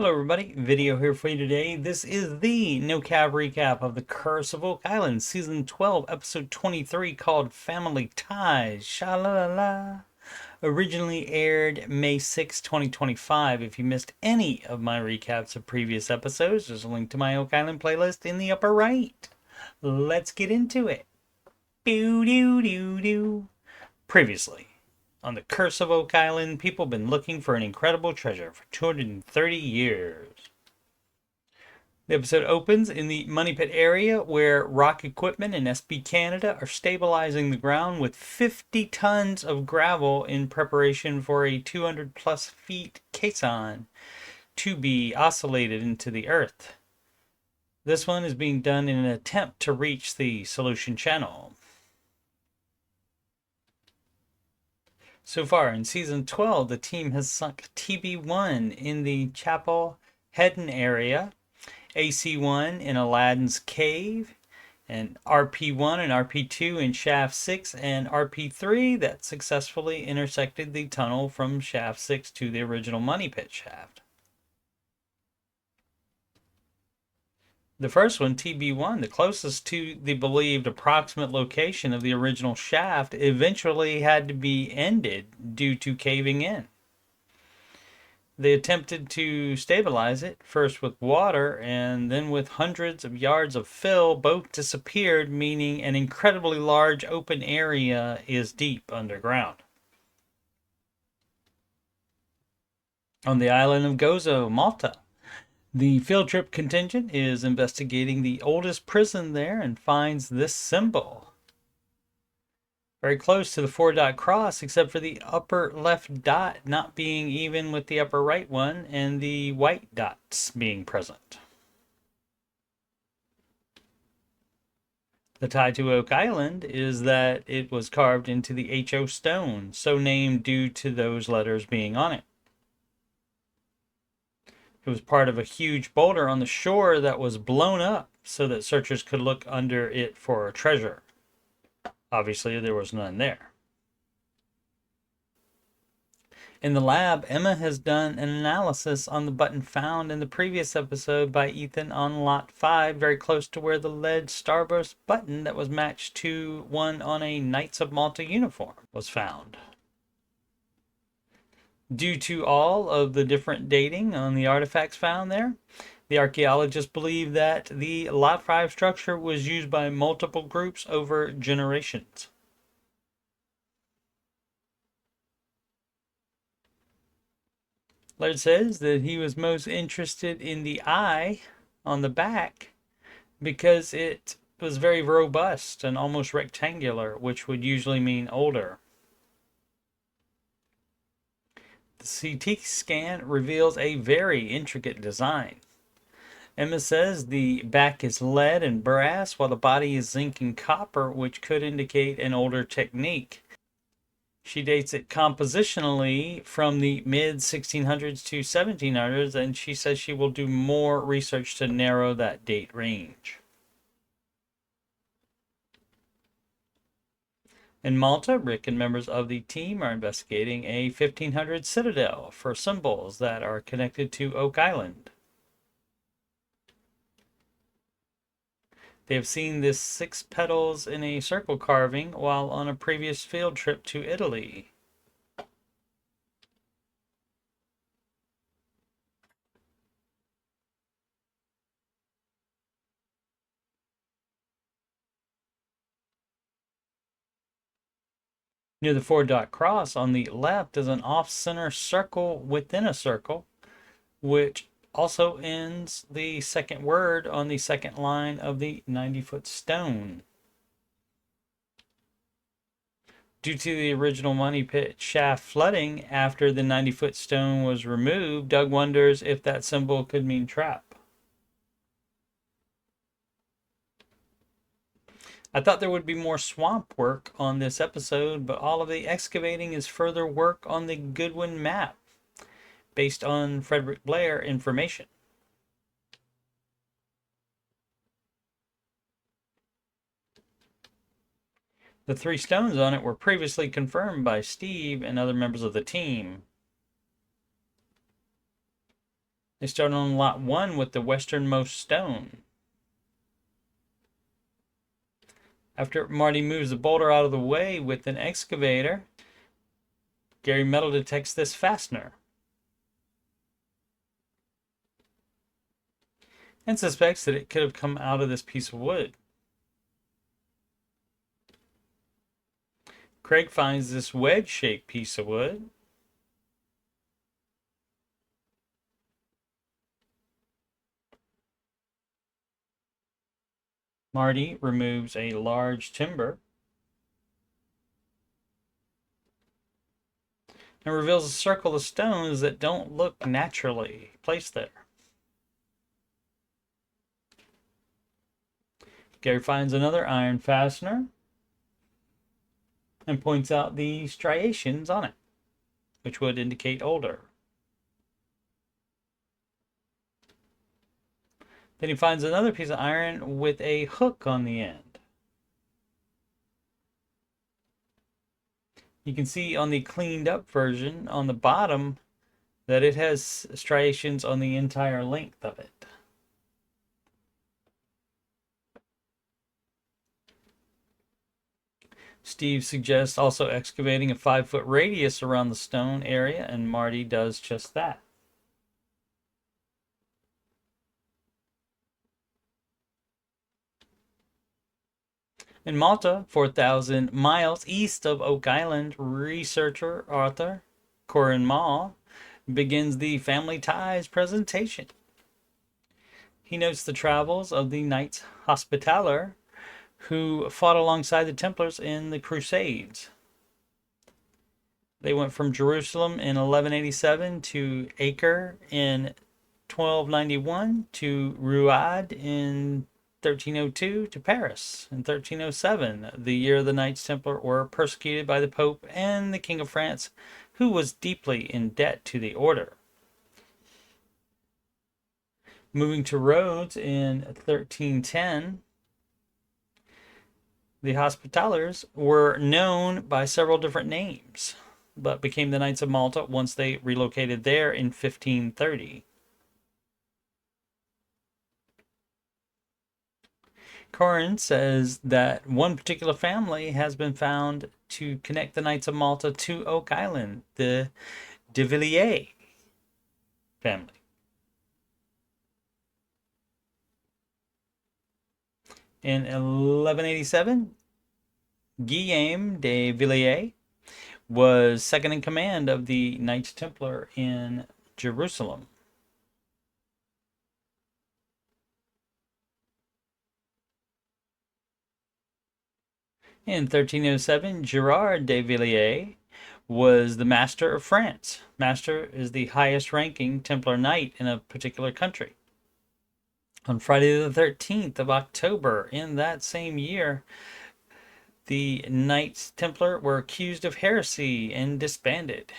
Hello everybody, video here for you today. This is the no-cab recap of The Curse of Oak Island, Season 12, Episode 23, called Family Ties. Sha-la-la-la. Originally aired May 6, 2025. If you missed any of my recaps of previous episodes, there's a link to my Oak Island playlist in the upper right. Let's get into it. Doo-doo-doo-doo. Previously on The Curse of Oak Island, people have been looking for an incredible treasure for 230 years. The episode opens in the Money Pit area where Rock Equipment and SB Canada are stabilizing the ground with 50 tons of gravel in preparation for a 200 plus feet caisson to be oscillated into the earth. This one is being done in an attempt to reach the solution channel. So far in Season 12, the team has sunk TB1 in the Chapel Headden area, AC1 in Aladdin's Cave, and RP1 and RP2 in Shaft 6, and RP3 that successfully intersected the tunnel from Shaft 6 to the original Money Pit shaft. The first one, TB1, the closest to the believed approximate location of the original shaft, eventually had to be ended due to caving in. They attempted to stabilize it, first with water and then with hundreds of yards of fill. Both disappeared, meaning an incredibly large open area is deep underground. On the island of Gozo, Malta, the field trip contingent is investigating the oldest prison there and finds this symbol. Very close to the 4-dot cross, except for the upper left dot not being even with the upper right one and the white dots being present. The tie to Oak Island is that it was carved into the HO stone, so named due to those letters being on it. It was part of a huge boulder on the shore that was blown up so that searchers could look under it for a treasure. Obviously, there was none there. In the lab, Emma has done an analysis on the button found in the previous episode by Ethan on Lot 5, very close to where the lead starburst button that was matched to one on a Knights of Malta uniform was found. Due to all of the different dating on the artifacts found there, the archaeologists believe that the Lot 5 structure was used by multiple groups over generations. Laird says that he was most interested in the eye on the back because it was very robust and almost rectangular, which would usually mean older. The CT scan reveals a very intricate design. Emma says the back is lead and brass, while the body is zinc and copper, which could indicate an older technique. She dates it compositionally from the mid-1600s to 1700s, and she says she will do more research to narrow that date range. In Malta, Rick and members of the team are investigating a 1500 citadel for symbols that are connected to Oak Island. They have seen this 6 petals in a circle carving while on a previous field trip to Italy. Near the 4-dot cross on the left is an off-center circle within a circle, which also ends the second word on the second line of the 90-foot stone. Due to the original Money Pit shaft flooding after the 90-foot stone was removed, Doug wonders if that symbol could mean trap. I thought there would be more swamp work on this episode, but all of the excavating is further work on the Goodwin map, based on Frederick Blair information. The 3 stones on it were previously confirmed by Steve and other members of the team. They start on lot 1 with the westernmost stone. After Marty moves the boulder out of the way with an excavator, Gary Metal detects this fastener and suspects that it could have come out of this piece of wood. Craig finds this wedge-shaped piece of wood. Marty removes a large timber and reveals a circle of stones that don't look naturally placed there. Gary finds another iron fastener and points out the striations on it, which would indicate older. Then he finds another piece of iron with a hook on the end. You can see on the cleaned up version on the bottom that it has striations on the entire length of it. Steve suggests also excavating a 5-foot radius around the stone area, and Marty does just that. In Malta, 4,000 miles east of Oak Island, researcher Arthur Corin Maw begins the Family Ties presentation. He notes the travels of the Knights Hospitaller who fought alongside the Templars in the Crusades. They went from Jerusalem in 1187 to Acre in 1291 to Rouen in 1302 to Paris in 1307, the year the Knights Templar were persecuted by the Pope and the King of France, who was deeply in debt to the order. Moving to Rhodes in 1310, the Hospitallers were known by several different names, but became the Knights of Malta once they relocated there in 1530. Corin says that one particular family has been found to connect the Knights of Malta to Oak Island, the de Villiers family. In 1187, Guillaume de Villiers was second in command of the Knights Templar in Jerusalem. In 1307, Gerard de Villiers was the Master of France. Master is the highest ranking Templar Knight in a particular country. On Friday the 13th of October in that same year, the Knights Templar were accused of heresy and disbanded.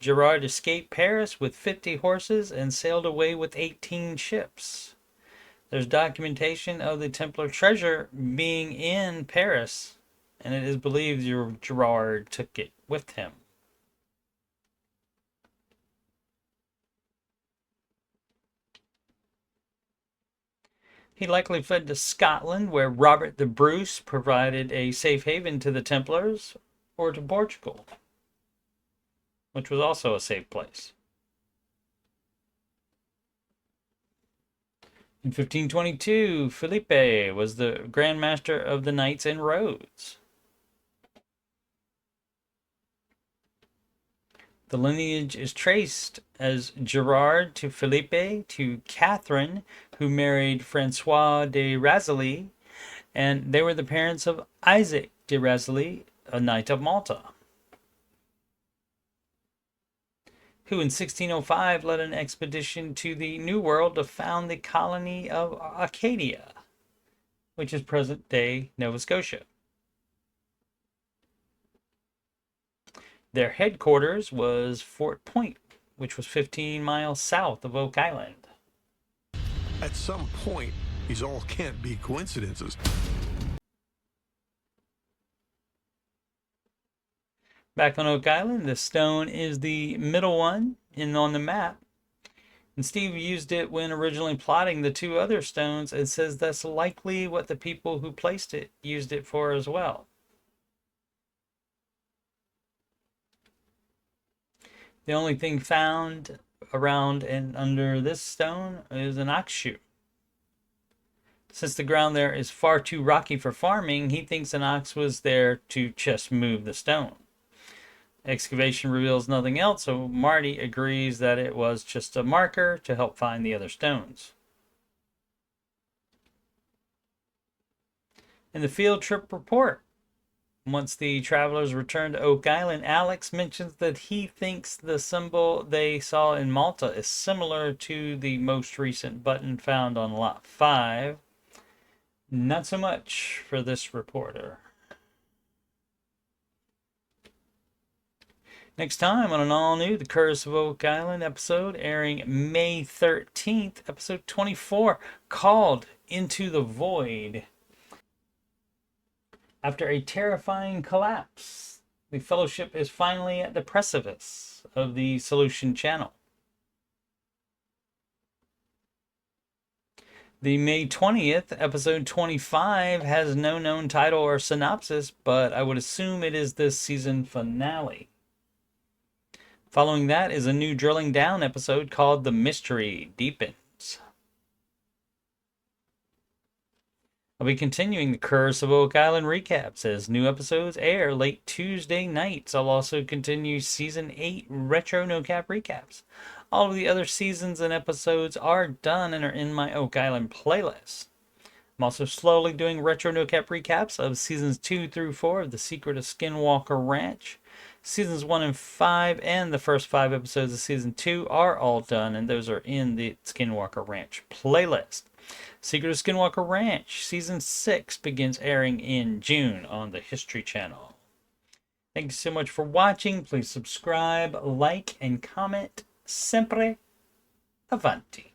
Gerard escaped Paris with 50 horses and sailed away with 18 ships. There's documentation of the Templar treasure being in Paris, and it is believed Gerard took it with him. He likely fled to Scotland, where Robert the Bruce provided a safe haven to the Templars, or to Portugal, which was also a safe place. In 1522, Felipe was the Grand Master of the Knights in Rhodes. The lineage is traced as Gerard to Felipe to Catherine, who married Francois de Razilly, and they were the parents of Isaac de Razilly, a Knight of Malta, who in 1605 led an expedition to the New World to found the colony of Acadia, which is present-day Nova Scotia. Their headquarters was Fort Point, which was 15 miles south of Oak Island. At some point, these all can't be coincidences. Back on Oak Island, the stone is the middle one on the map. And Steve used it when originally plotting the two other stones and says that's likely what the people who placed it used it for as well. The only thing found around and under this stone is an ox shoe. Since the ground there is far too rocky for farming, he thinks an ox was there to just move the stone. Excavation reveals nothing else, so Marty agrees that it was just a marker to help find the other stones. In the field trip report, once the travelers return to Oak Island, Alex mentions that he thinks the symbol they saw in Malta is similar to the most recent button found on Lot 5. Not so much for this reporter. Next time on an all-new The Curse of Oak Island episode, airing May 13th, episode 24, called Into the Void. After a terrifying collapse, the Fellowship is finally at the precipice of the Solution Channel. The May 20th, episode 25, has no known title or synopsis, but I would assume it is the season finale. Following that is a new drilling down episode called The Mystery Deepens. I'll be continuing the Curse of Oak Island recaps as new episodes air late Tuesday nights. I'll also continue Season 8 Retro No Cap recaps. All of the other seasons and episodes are done and are in my Oak Island playlist. I'm also slowly doing Retro No Cap recaps of Seasons 2 through 4 of The Secret of Skinwalker Ranch. Seasons 1 and 5 and the first 5 episodes of Season 2 are all done, and those are in the Skinwalker Ranch playlist. Secret of Skinwalker Ranch Season 6 begins airing in June on the History Channel. Thank you so much for watching. Please subscribe, like, and comment. Sempre avanti.